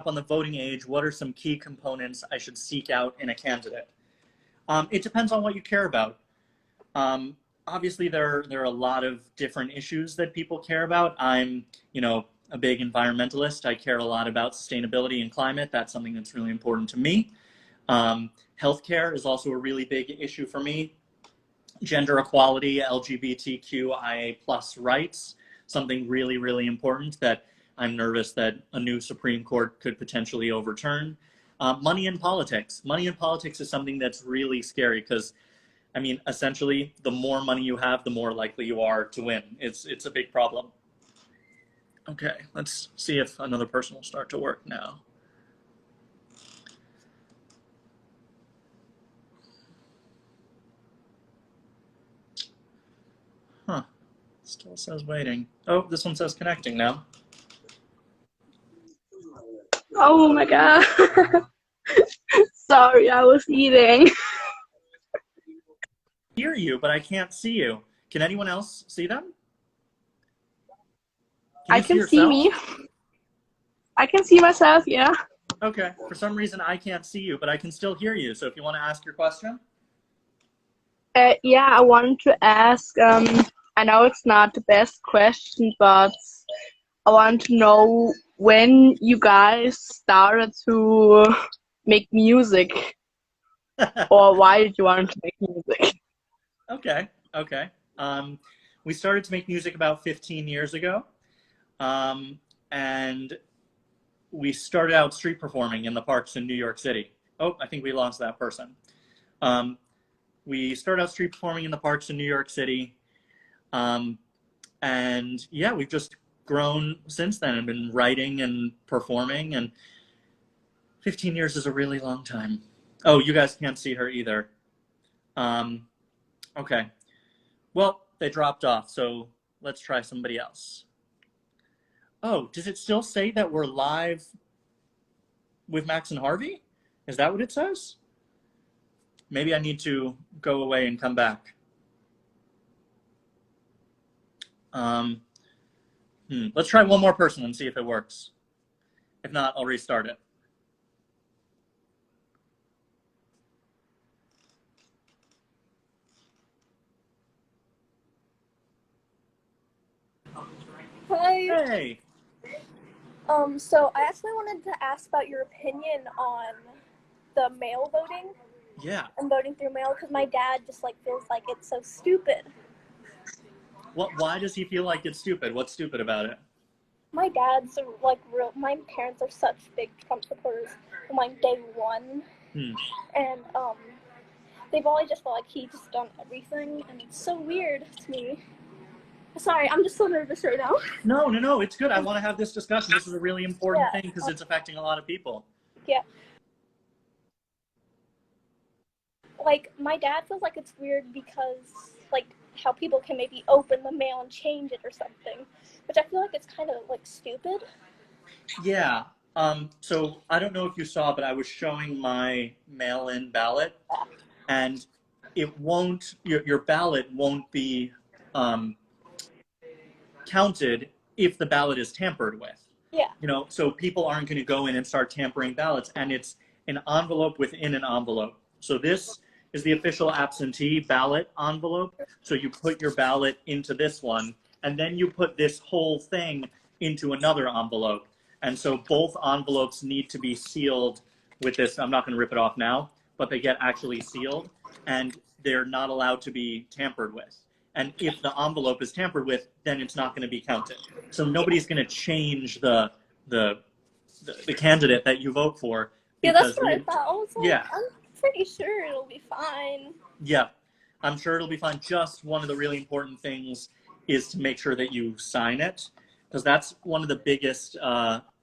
on the voting age, what are some key components I should seek out in a candidate? It depends on what you care about. Obviously, there are a lot of different issues that people care about. I'm, a big environmentalist. I care a lot about sustainability and climate. That's something that's really important to me. Healthcare is also a really big issue for me. Gender equality, LGBTQIA+ rights, something really, really important that I'm nervous that a new Supreme Court could potentially overturn. Money in politics. Money in politics is something that's really scary because, essentially, the more money you have, the more likely you are to win. It's a big problem. Okay, let's see if another person will start to work now. Huh, still says waiting. Oh, this one says connecting now. Oh my God. Sorry, I was eating. Hear you, but I can't see you. Can anyone else see them? I can see me. I can see myself, yeah. Okay, for some reason I can't see you, but I can still hear you. So if you want to ask your question. Yeah, I wanted to ask, I know it's not the best question, but I want to know when you guys started to make music, or why did you want to make music? Okay. We started to make music about 15 years ago. And we started out street performing in the parks in New York City. Oh, I think we lost that person. We started out street performing in the parks in New York City. And yeah, we've just grown since then and been writing and performing, and 15 years is a really long time. Oh, you guys can't see her either. Okay. Well, they dropped off, so let's try somebody else. Oh, does it still say that we're live with Max and Harvey? Is that what it says? Maybe I need to go away and come back. Let's try one more person and see if it works. If not, I'll restart it. Hi. Hey. So I actually wanted to ask about your opinion on the mail voting. Yeah. And voting through mail, because my dad just feels like it's so stupid. Why does he feel like it's stupid? What's stupid about it? My dad's my parents are such big Trump supporters from day one. And they've always just felt like he just done everything, and it's so weird to me. Sorry, I'm just so nervous right now. No, it's good. I want to have this discussion. This is a really important thing because it's affecting a lot of people. Yeah. My dad feels like it's weird because, how people can maybe open the mail and change it or something, which I feel like it's kind of, stupid. Yeah. So I don't know if you saw, but I was showing my mail-in ballot, and it won't, your ballot won't be counted if the ballot is tampered with. Yeah. So people aren't going to go in and start tampering ballots, and it's an envelope within an envelope. So this is the official absentee ballot envelope. So you put your ballot into this one, and then you put this whole thing into another envelope. And so both envelopes need to be sealed with this. I'm not going to rip it off now, but they get actually sealed, and they're not allowed to be tampered with. And if the envelope is tampered with, then it's not going to be counted. So nobody's going to change the candidate that you vote for. Yeah, that's what I thought. I was yeah. I'm pretty sure it'll be fine. Yeah, I'm sure it'll be fine. Just one of the really important things is to make sure that you sign it, because that's one of the biggest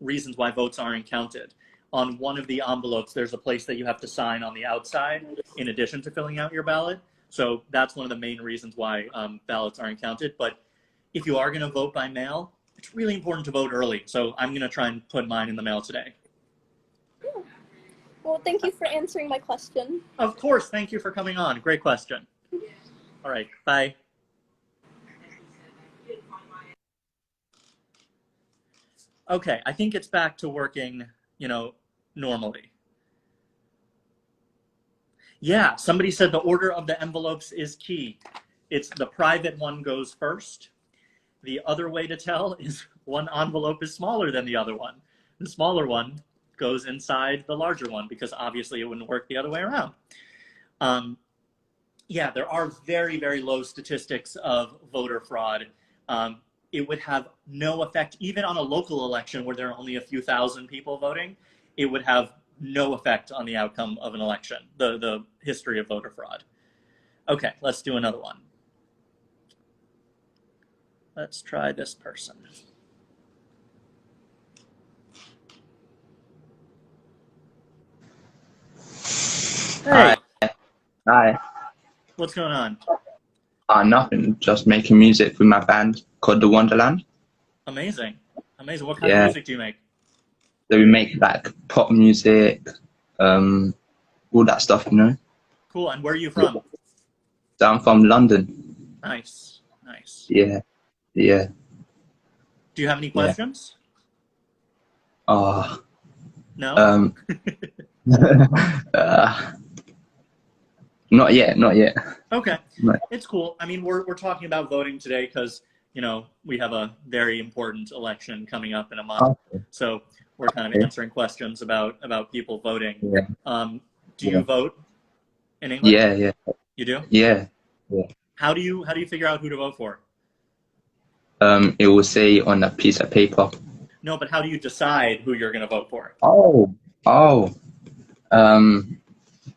reasons why votes aren't counted. On one of the envelopes, there's a place that you have to sign on the outside in addition to filling out your ballot. So that's one of the main reasons why ballots aren't counted. But if you are going to vote by mail, it's really important to vote early. So I'm going to try and put mine in the mail today. Yeah. Well, thank you for answering my question. Of course. Thank you for coming on. Great question. All right. Bye. Okay. I think it's back to working normally. Yeah, somebody said the order of the envelopes is key. It's the private one goes first. The other way to tell is one envelope is smaller than the other one. The smaller one goes inside the larger one because obviously it wouldn't work the other way around. Yeah, there are very, very low statistics of voter fraud. It would have no effect, even on a local election where there are only a few thousand people voting, it would have no effect on the outcome of an election, the history of voter fraud. Okay, let's do another one. Let's try this person. Hey. Hi. What's going on? Nothing. Just making music with my band called The Wonderland. Amazing. Amazing. What kind of music do you make? So we make like pop music, all that stuff, Cool. And where are you from? So I'm from London. Nice. Nice. Yeah. Yeah. Do you have any questions? No? Not yet. Okay. Right. It's cool. I mean, we're talking about voting today because, we have a very important election coming up in a month. Okay. So we're kind of answering questions about people voting. Yeah. Do you vote in England? Yeah. You do? Yeah. How do you figure out who to vote for? It will say on a piece of paper. No, but how do you decide who you're going to vote for?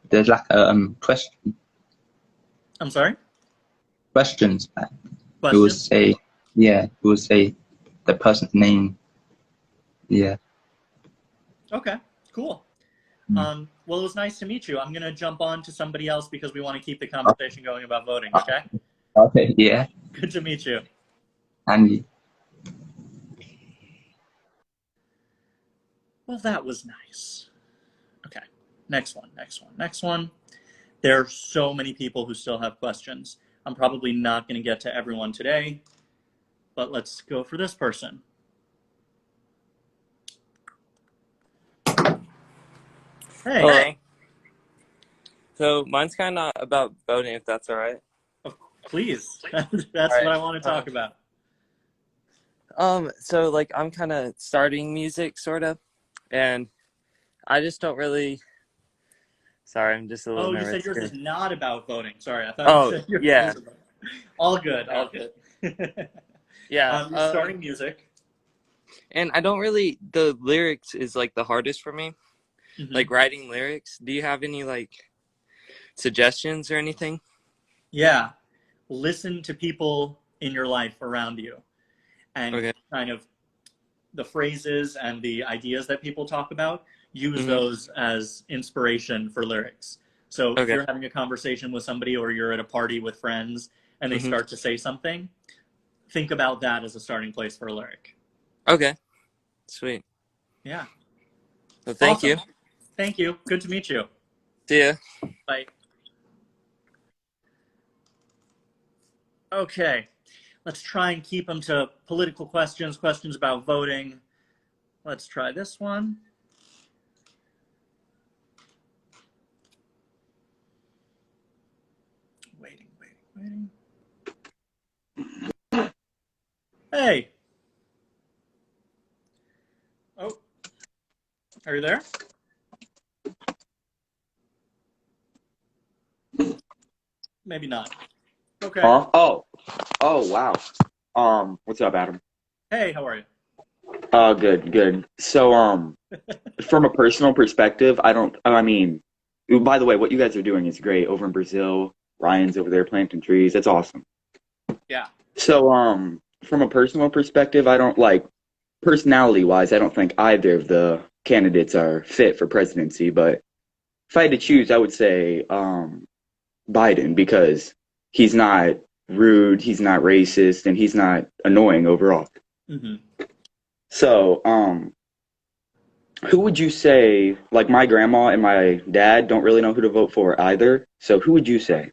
There's like a question. I'm sorry? Questions. Questions? It will say the person's name. Yeah. Okay, cool. Well, it was nice to meet you. I'm going to jump on to somebody else because we want to keep the conversation going about voting, okay? Okay, yeah. Good to meet you. And you. Well, that was nice. Okay, next one. There are so many people who still have questions. I'm probably not going to get to everyone today, but let's go for this person. Hey. Hello. So mine's kind of about voting, if that's all right. Please. That's what I want to talk about. So like I'm kind of starting music, sort of, and I just don't really. Sorry, I'm just a little nervous. You said yours is not about voting. Sorry, I thought you said yours was about. All good. Yeah. You're starting music. And I don't really. The lyrics is like the hardest for me. Mm-hmm. Like writing lyrics. Do you have any like suggestions or anything? Yeah. Listen to people in your life around you and kind of the phrases and the ideas that people talk about, use those as inspiration for lyrics. So if you're having a conversation with somebody or you're at a party with friends and they start to say something, think about that as a starting place for a lyric. Okay. Sweet. Yeah. Well, thank you. Thank you. Good to meet you. See ya. Bye. Okay, let's try and keep them to political questions about voting. Let's try this one. Waiting. Hey. Oh, are you there? Maybe not. Okay. Oh, wow. What's up, Adam? Hey, how are you? Good. So, from a personal perspective, by the way, what you guys are doing is great over in Brazil. Ryan's over there planting trees. That's awesome. Yeah. So, from a personal perspective, personality-wise, I don't think either of the candidates are fit for presidency, but if I had to choose, I would say, Biden, because he's not rude, he's not racist, and he's not annoying overall. Mm-hmm. So, who would you say, like my grandma and my dad don't really know who to vote for either, so who would you say?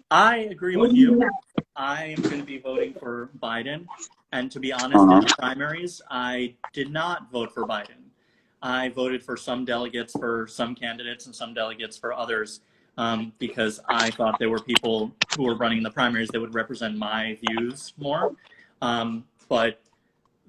I agree with you. I am going to be voting for Biden, and to be honest, in the primaries, I did not vote for Biden. I voted for some delegates for some candidates and some delegates for others, because I thought there were people who were running in the primaries that would represent my views more. But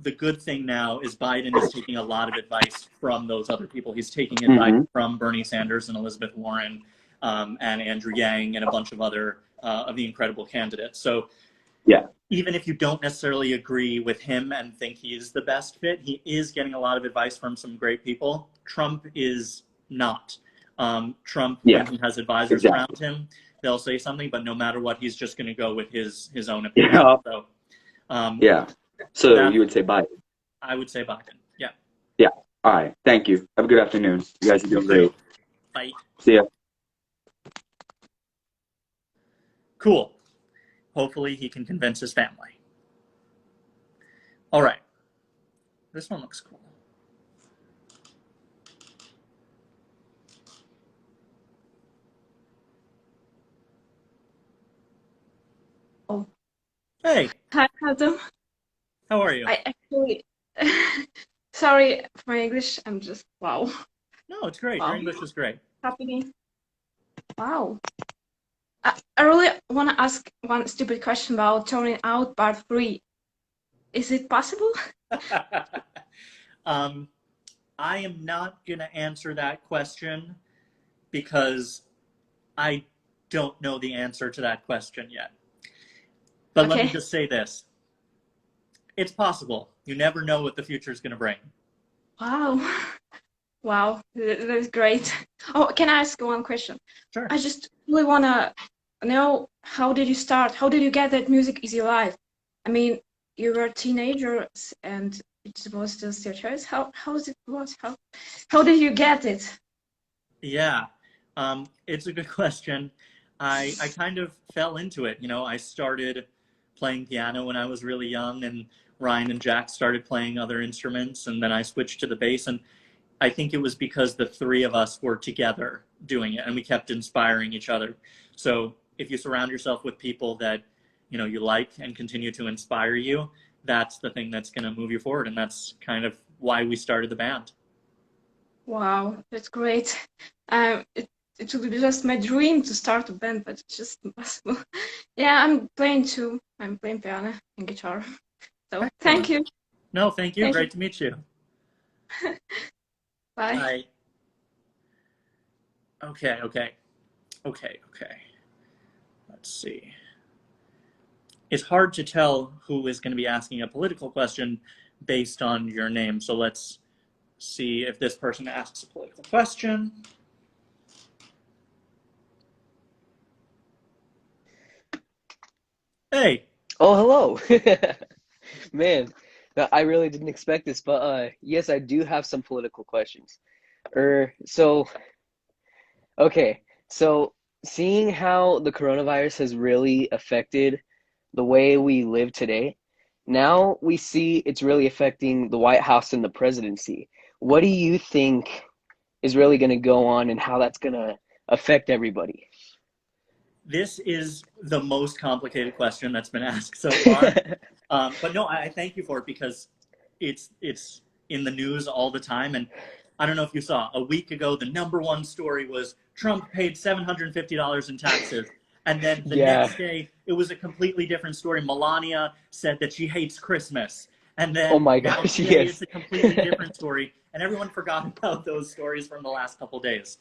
the good thing now is Biden is taking a lot of advice from those other people. He's taking advice from Bernie Sanders and Elizabeth Warren, and Andrew Yang and a bunch of other of the incredible candidates. So Yeah. even if you don't necessarily agree with him and think he is the best fit, he is getting a lot of advice from some great people. Trump is not. Trump, Yeah. when he has advisors Exactly. around him, they'll say something, but no matter what, he's just going to go with his own opinion. Yeah. So, Yeah. So that- you would say Biden. I would say Biden. Yeah. Yeah. All right. Thank you. Have a good afternoon. You guys are doing great. Bye. See ya. Cool. Hopefully he can convince his family. All right. This one looks cool. Oh. Hey, Hi, Adam. how are you? I actually, sorry for my English. I'm just, wow, No, it's great. Wow. Your English is great. happening. Wow. I really want to ask one stupid question about turning out part 3. Is it possible? I am not going to answer that question because I don't know the answer to that question yet. But let me Okay. just say this. It's possible. You never know what the future is going to bring. Wow. Wow, that is great. Oh, can I ask one question? Sure. I just really want to know, how did you start? How did you get that music is your life? I mean, you were teenagers and it was just your choice. How it was? How did you get it? Yeah, it's a good question. I kind of fell into it. You know, I started playing piano when I was really young, and Ryan and Jack started playing other instruments, and then I switched to the bass. And I think it was because the three of us were together doing it, and we kept inspiring each other. So if you surround yourself with people that, you know, you like and continue to inspire you, that's the thing that's going to move you forward. And that's kind of why we started the band. Wow, that's great. It would be just my dream to start a band, but it's just impossible. Yeah, I'm playing too. I'm playing piano and guitar. So thank you. No, thank you. Thank Great to meet you. Bye. Bye. Okay. Let's see. It's hard to tell who is going to be asking a political question based on your name. So let's see if this person asks a political question. Hey. Oh, hello. Man, I really didn't expect this, but yes, I do have some political questions. So okay, so seeing how the coronavirus has really affected the way we live today, now we see it's really affecting the White House and the presidency. What do you think is really going to go on and how that's going to affect everybody? This is the most complicated question that's been asked so far. But no, I thank you for it because it's in the news all the time. And I don't know if you saw, a week ago, the #1 story was Trump paid $750 in taxes. And then the next day, it was a completely different story. Melania said that she hates Christmas. And then Oh my now gosh, today yes. it's a completely different story. And everyone forgot about those stories from the last couple days.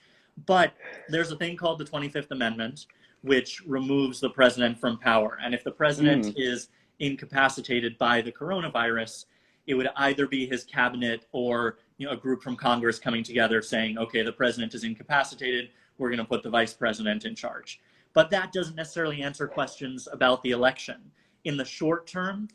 But there's a thing called the 25th Amendment, which removes the president from power. And if the president is incapacitated by the coronavirus, it would either be his cabinet or, you know, a group from Congress coming together saying, okay, the president is incapacitated, we're going to put the vice president in charge. But that doesn't necessarily answer questions about the election. In the short term,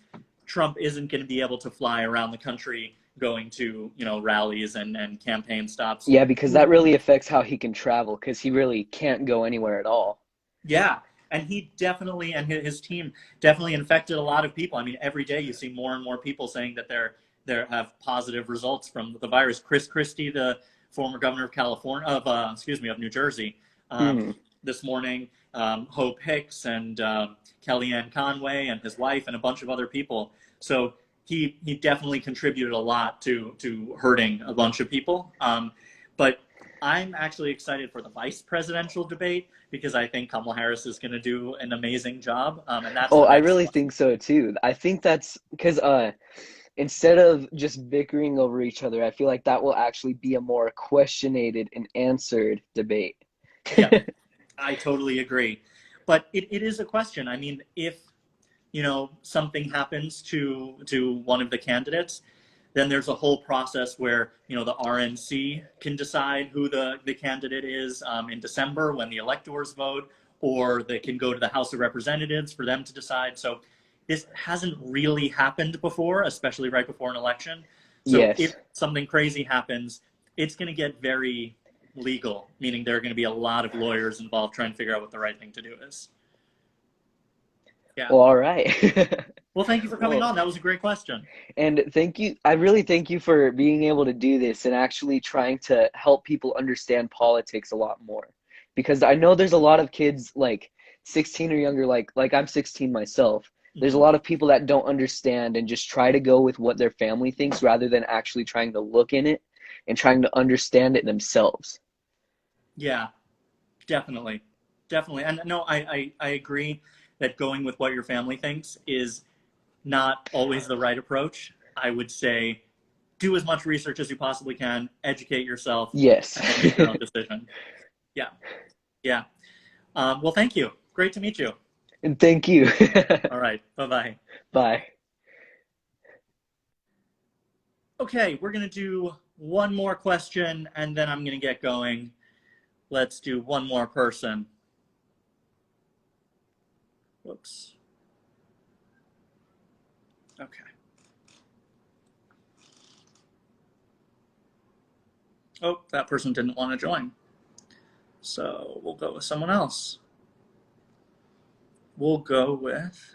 Trump isn't going to be able to fly around the country going to, you know, rallies and campaign stops. Yeah, because that really affects how he can travel because he really can't go anywhere at all. Yeah, and he definitely, and his team definitely infected a lot of people. I mean, every day you see more and more people saying that they have positive results from the virus. Chris Christie, the former governor of California, of New Jersey, this morning, Hope Hicks and Kellyanne Conway and his wife and a bunch of other people. So he definitely contributed a lot to hurting a bunch of people. But I'm actually excited for the vice presidential debate because I think Kamala Harris is going to do an amazing job. And that's Oh, the I next really one. think so too. I think that's because instead of just bickering over each other, I feel like that will actually be a more questionated and answered debate. Yeah, I totally agree. But it is a question. I mean, if something happens to one of the candidates, then there's a whole process where the RNC can decide who the candidate is in December when the electors vote, or they can go to the House of Representatives for them to decide. So this hasn't really happened before, especially right before an election. So Yes. if something crazy happens, it's going to get very legal, meaning there are going to be a lot of lawyers involved trying to figure out what the right thing to do is. Yeah. Well, all right. Well, thank you for coming Well, on. That was a great question. and thank you. I really thank you for being able to do this and actually trying to help people understand politics a lot more. Because I know there's a lot of kids like 16 or younger, like I'm 16 myself. There's a lot of people that don't understand and just try to go with what their family thinks rather than actually trying to look in it and trying to understand it themselves. Yeah, definitely. Definitely. And no, I agree that going with what your family thinks is not always the right approach. I would say do as much research as you possibly can, educate yourself, Yes. and then make your own decision. Yeah. Yeah. Well, thank you. Great to meet you. And thank you. All right. Bye-bye. Bye. Okay, we're going to do one more question, and then I'm going to get going. Let's do one more person. Whoops. Okay. Oh, that person didn't want to join. So we'll go with someone else. We'll go with